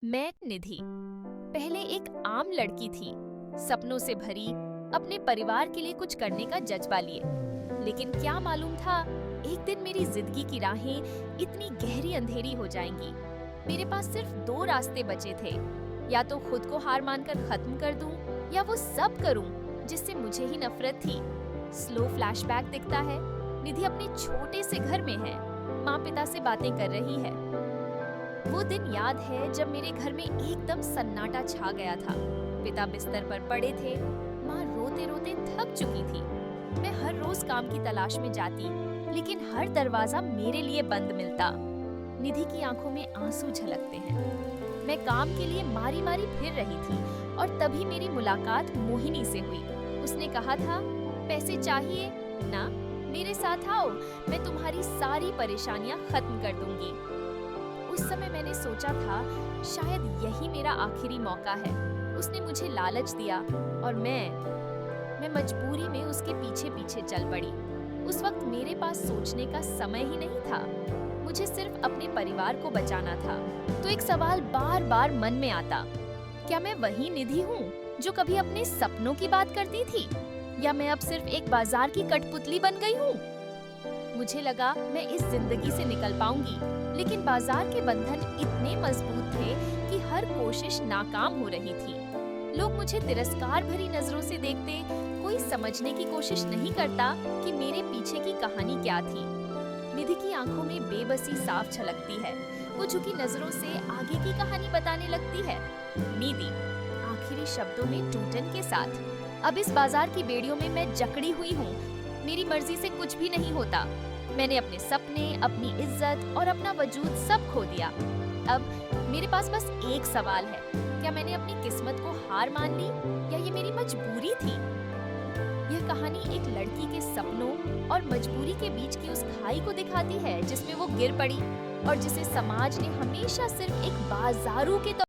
मैं निधि पहले एक आम लड़की थी, सपनों से भरी, अपने परिवार के लिए कुछ करने का जज्बा लिए। लेकिन क्या मालूम था, एक दिन मेरी जिंदगी की राहें इतनी गहरी अंधेरी हो जाएंगी। मेरे पास सिर्फ दो रास्ते बचे थे, या तो खुद को हार मानकर खत्म कर दूं, या वो सब करूं जिससे मुझे ही नफरत थी। स्लो फ्लैशबैक दिखता है। निधि अपने छोटे से घर में है, माँ पिता से बातें कर रही है। वो दिन याद है जब मेरे घर में एकदम सन्नाटा छा गया था। पिता बिस्तर पर पड़े थे, माँ रोते रोते थक चुकी थी। मैं हर रोज काम की तलाश में जाती, लेकिन हर दरवाजा मेरे लिए बंद मिलता। निधि की आंखों में आंसू झलकते हैं। मैं काम के लिए मारी मारी फिर रही थी और तभी मेरी मुलाकात मोहिनी से हुई। उसने कहा था, पैसे चाहिए ना, मेरे साथ आओ, मैं तुम्हारी सारी परेशानियां खत्म कर दूंगी। उस समय मैंने सोचा था, शायद यही मेरा आखिरी मौका है। उसने मुझे लालच दिया और मैं मजबूरी में उसके पीछे पीछे चल पड़ी। उस वक्त मेरे पास सोचने का समय ही नहीं था, मुझे सिर्फ अपने परिवार को बचाना था। तो एक सवाल बार बार मन में आता, क्या मैं वही निधि हूँ जो कभी अपने सपनों की बात करती थी, या मैं अब सिर्फ एक बाजार की कठपुतली बन गई हूँ? मुझे लगा मैं इस जिंदगी से निकल पाऊंगी, लेकिन बाजार के बंधन इतने मजबूत थे कि हर कोशिश नाकाम हो रही थी। लोग मुझे तिरस्कार भरी नजरों से देखते, कोई समझने की कोशिश नहीं करता कि मेरे पीछे की कहानी क्या थी। निधि की आंखों में बेबसी साफ झलकती है। वो झुकी नजरों से आगे की कहानी बताने लगती है। निधि आखिरी शब्दों में टूटन के साथ, अब इस बाजार की बेड़ियों में मैं जकड़ी हुई हूँ। मेरी मर्जी से कुछ भी नहीं होता। मैंने अपने सपने, अपनी इज्जत और अपना वजूद सब खो दिया। अब मेरे पास बस एक सवाल है, क्या मैंने अपनी किस्मत को हार मान ली, या ये मेरी मजबूरी थी? यह कहानी एक लड़की के सपनों और मजबूरी के बीच की उस खाई को दिखाती है जिसमें वो गिर पड़ी और जिसे समाज ने हमेशा सिर्फ एक बाजारू के